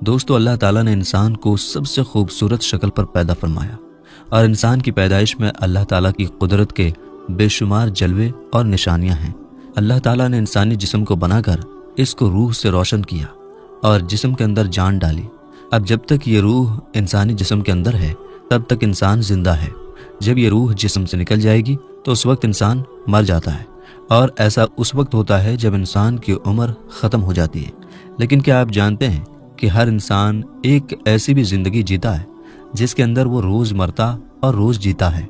دوستو اللہ تعالیٰ نے انسان کو سب سے خوبصورت شکل پر پیدا فرمایا اور انسان کی پیدائش میں اللہ تعالیٰ کی قدرت کے بے شمار جلوے اور نشانیاں ہیں۔ اللہ تعالیٰ نے انسانی جسم کو بنا کر اس کو روح سے روشن کیا اور جسم کے اندر جان ڈالی۔ اب جب تک یہ روح انسانی جسم کے اندر ہے تب تک انسان زندہ ہے۔ جب یہ روح جسم سے نکل جائے گی تو اس وقت انسان مر جاتا ہے، اور ایسا اس وقت ہوتا ہے جب انسان کی عمر ختم ہو جاتی ہے۔ لیکن کیا آپ جانتے ہیں کہ ہر انسان ایک ایسی بھی زندگی جیتا ہے جس کے اندر وہ روز مرتا اور روز جیتا ہے؟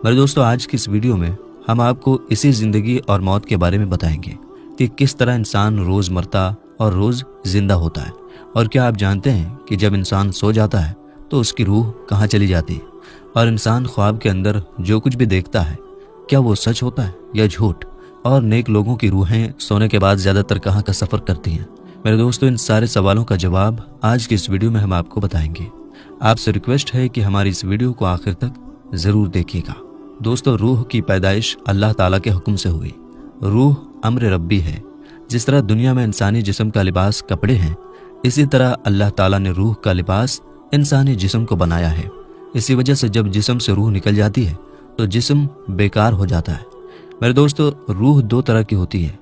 میرے دوستو، آج کی اس ویڈیو میں ہم آپ کو اسی زندگی اور موت کے بارے میں بتائیں گے کہ کس طرح انسان روز مرتا اور روز زندہ ہوتا ہے۔ اور کیا آپ جانتے ہیں کہ جب انسان سو جاتا ہے تو اس کی روح کہاں چلی جاتی ہے؟ اور انسان خواب کے اندر جو کچھ بھی دیکھتا ہے کیا وہ سچ ہوتا ہے یا جھوٹ؟ اور نیک لوگوں کی روحیں سونے کے بعد زیادہ تر کہاں کا سفر کرتی ہیں؟ میرے دوستو، ان سارے سوالوں کا جواب آج کی اس ویڈیو میں ہم آپ کو بتائیں گے۔ آپ سے ریکویسٹ ہے کہ ہماری اس ویڈیو کو آخر تک ضرور دیکھیے گا۔ دوستو، روح کی پیدائش اللہ تعالیٰ کے حکم سے ہوئی۔ روح امر ربی ہے۔ جس طرح دنیا میں انسانی جسم کا لباس کپڑے ہیں، اسی طرح اللہ تعالیٰ نے روح کا لباس انسانی جسم کو بنایا ہے۔ اسی وجہ سے جب جسم سے روح نکل جاتی ہے تو جسم بیکار ہو جاتا ہے۔ میرے دوستو، روح دو طرح کی ہوتی ہے،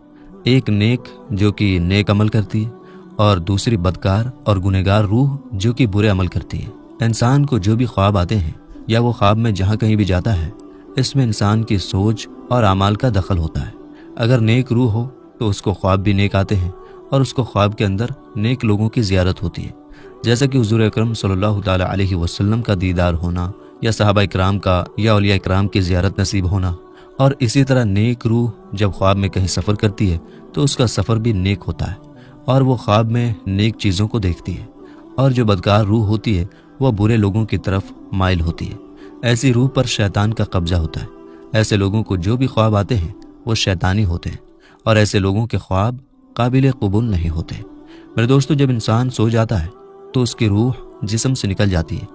ایک نیک جو کہ نیک عمل کرتی ہے، اور دوسری بدکار اور گنہگار روح جو کہ برے عمل کرتی ہے۔ انسان کو جو بھی خواب آتے ہیں یا وہ خواب میں جہاں کہیں بھی جاتا ہے، اس میں انسان کی سوچ اور اعمال کا دخل ہوتا ہے۔ اگر نیک روح ہو تو اس کو خواب بھی نیک آتے ہیں، اور اس کو خواب کے اندر نیک لوگوں کی زیارت ہوتی ہے، جیسا کہ حضور اکرم صلی اللہ تعالیٰ علیہ وسلم کا دیدار ہونا، یا صحابہ اکرام کا یا اولیاء اکرام کی زیارت نصیب ہونا۔ اور اسی طرح نیک روح جب خواب میں کہیں سفر کرتی ہے تو اس کا سفر بھی نیک ہوتا ہے، اور وہ خواب میں نیک چیزوں کو دیکھتی ہے۔ اور جو بدکار روح ہوتی ہے وہ برے لوگوں کی طرف مائل ہوتی ہے۔ ایسی روح پر شیطان کا قبضہ ہوتا ہے۔ ایسے لوگوں کو جو بھی خواب آتے ہیں وہ شیطانی ہوتے ہیں، اور ایسے لوگوں کے خواب قابل قبول نہیں ہوتے۔ میرے دوستو، جب انسان سو جاتا ہے تو اس کی روح جسم سے نکل جاتی ہے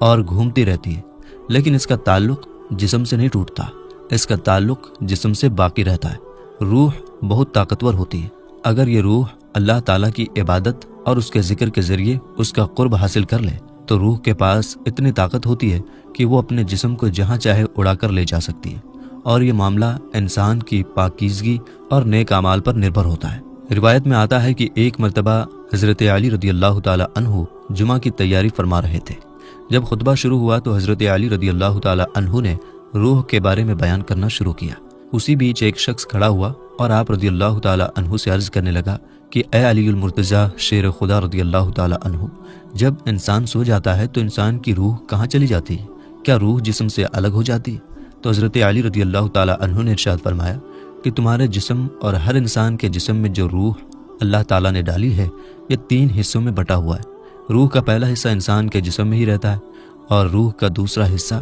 اور گھومتی رہتی ہے، لیکن اس کا تعلق جسم سے نہیں ٹوٹتا، اس کا تعلق جسم سے باقی رہتا ہے۔ روح بہت طاقتور ہوتی ہے۔ اگر یہ روح اللہ تعالیٰ کی عبادت اور اس کے ذکر کے ذریعے اس کا قرب حاصل کر لے تو روح کے پاس اتنی طاقت ہوتی ہے کہ وہ اپنے جسم کو جہاں چاہے اڑا کر لے جا سکتی ہے، اور یہ معاملہ انسان کی پاکیزگی اور نیک اعمال پر نربھر ہوتا ہے۔ روایت میں آتا ہے کہ ایک مرتبہ حضرت علی رضی اللہ تعالیٰ عنہ جمعہ کی تیاری فرما رہے تھے۔ جب خطبہ شروع ہوا تو حضرت علی رضی اللہ تعالیٰ عنہ نے روح کے بارے میں بیان کرنا شروع کیا۔ اسی بیچ ایک شخص کھڑا ہوا اور آپ رضی اللہ تعالیٰ عنہ سے عرض کرنے لگا کہ اے علی المرتضیٰ شیر خدا رضی اللہ تعالیٰ عنہ، جب انسان سو جاتا ہے تو انسان کی روح کہاں چلی جاتی ہے؟ کیا روح جسم سے الگ ہو جاتی ہے؟ تو حضرت علی رضی اللہ تعالیٰ عنہ نے ارشاد فرمایا کہ تمہارے جسم اور ہر انسان کے جسم میں جو روح اللہ تعالیٰ نے ڈالی ہے یہ 3 حصوں میں بٹا ہوا ہے۔ روح کا پہلا حصہ انسان کے جسم میں ہی رہتا ہے، اور روح کا دوسرا حصہ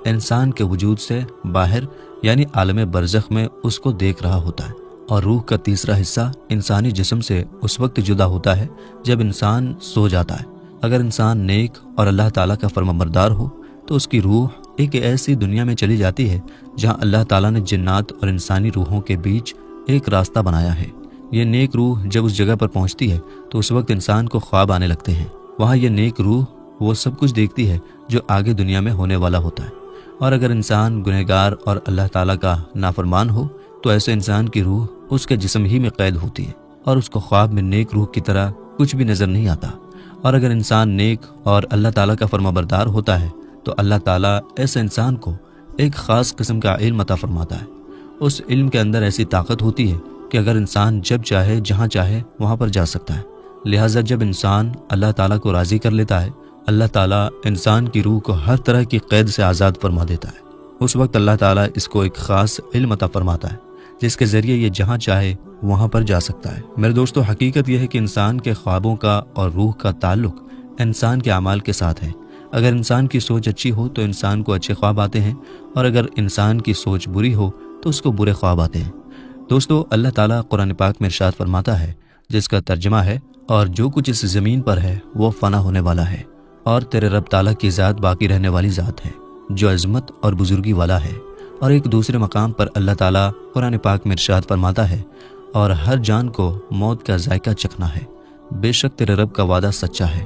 انسان کے وجود سے باہر یعنی عالم برزخ میں اس کو دیکھ رہا ہوتا ہے، اور روح کا تیسرا حصہ انسانی جسم سے اس وقت جدا ہوتا ہے جب انسان سو جاتا ہے۔ اگر انسان نیک اور اللہ تعالیٰ کا فرمانبردار ہو تو اس کی روح ایک ایسی دنیا میں چلی جاتی ہے جہاں اللہ تعالیٰ نے جنات اور انسانی روحوں کے بیچ ایک راستہ بنایا ہے۔ یہ نیک روح جب اس جگہ پر پہنچتی ہے تو اس وقت انسان کو خواب آنے لگتے ہیں۔ وہاں یہ نیک روح وہ سب کچھ دیکھتی ہے جو آگے دنیا میں ہونے والا ہوتا ہے۔ اور اگر انسان گنہگار اور اللہ تعالیٰ کا نافرمان ہو تو ایسے انسان کی روح اس کے جسم ہی میں قید ہوتی ہے، اور اس کو خواب میں نیک روح کی طرح کچھ بھی نظر نہیں آتا۔ اور اگر انسان نیک اور اللہ تعالیٰ کا فرمانبردار ہوتا ہے تو اللہ تعالیٰ ایسے انسان کو ایک خاص قسم کا علم عطا فرماتا ہے۔ اس علم کے اندر ایسی طاقت ہوتی ہے کہ اگر انسان جب چاہے جہاں چاہے وہاں پر جا سکتا ہے۔ لہٰذا جب انسان اللہ تعالیٰ کو راضی کر لیتا ہے، اللہ تعالیٰ انسان کی روح کو ہر طرح کی قید سے آزاد فرما دیتا ہے۔ اس وقت اللہ تعالیٰ اس کو ایک خاص علم عطا فرماتا ہے جس کے ذریعے یہ جہاں چاہے وہاں پر جا سکتا ہے۔ میرے دوستو، حقیقت یہ ہے کہ انسان کے خوابوں کا اور روح کا تعلق انسان کے اعمال کے ساتھ ہے۔ اگر انسان کی سوچ اچھی ہو تو انسان کو اچھے خواب آتے ہیں، اور اگر انسان کی سوچ بری ہو تو اس کو برے خواب آتے ہیں۔ دوستو، اللہ تعالیٰ قرآن پاک میں ارشاد فرماتا ہے، جس کا ترجمہ ہے، اور جو کچھ اس زمین پر ہے وہ فنا ہونے والا ہے، اور تیرے رب تعالیٰ کی ذات باقی رہنے والی ذات ہے جو عظمت اور بزرگی والا ہے۔ اور ایک دوسرے مقام پر اللہ تعالیٰ قرآن پاک میں ارشاد فرماتا ہے، اور ہر جان کو موت کا ذائقہ چکھنا ہے، بے شک تیرے رب کا وعدہ سچا ہے۔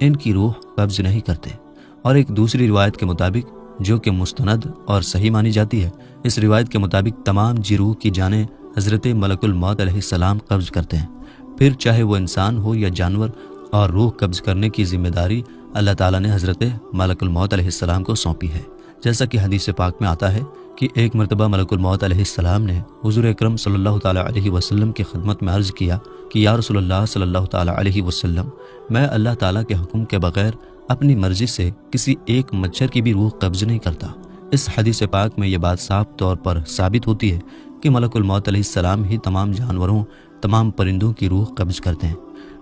ان کی روح قبض نہیں کرتے۔ اور ایک دوسری روایت کے مطابق جو کہ مستند اور صحیح مانی جاتی ہے، اس روایت کے مطابق تمام روح کی جانیں حضرت ملک الموت علیہ السلام قبض کرتے ہیں، پھر چاہے وہ انسان ہو یا جانور، اور روح قبض کرنے کی ذمہ داری اللہ تعالیٰ نے حضرت ملک الموت علیہ السلام کو سونپی ہے۔ جیسا کہ حدیث پاک میں آتا ہے کہ ایک مرتبہ ملک الموت علیہ السلام نے حضور اکرم صلی اللہ تعالیٰ علیہ وسلم کی خدمت میں عرض کیا کہ یا رسول اللہ صلی اللہ تعالیٰ علیہ وسلم، میں اللہ تعالیٰ کے حکم کے بغیر اپنی مرضی سے کسی ایک مچھر کی بھی روح قبض نہیں کرتا۔ اس حدیث پاک میں یہ بات صاف طور پر ثابت ہوتی ہے کہ ملک الموت علیہ السلام ہی تمام جانوروں، تمام پرندوں کی روح قبض کرتے ہیں۔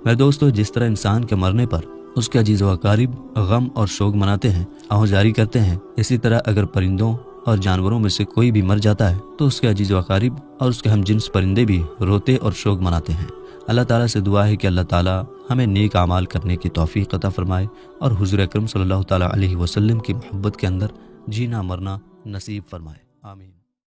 میرے دوستو، جس طرح انسان کے مرنے پر اس کے عزیز و اقارب غم اور شوق مناتے ہیں، آہ جاری کرتے ہیں، اسی طرح اگر پرندوں اور جانوروں میں سے کوئی بھی مر جاتا ہے تو اس کے عزیز و اقارب اور اس کے ہم جنس پرندے بھی روتے اور شوق مناتے ہیں۔ اللہ تعالیٰ سے دعا ہے کہ اللہ تعالیٰ ہمیں نیک اعمال کرنے کی توفیق عطا فرمائے اور حضور اکرم صلی اللہ تعالیٰ علیہ وسلم کی محبت کے اندر جینا مرنا نصیب فرمائے۔ آمین۔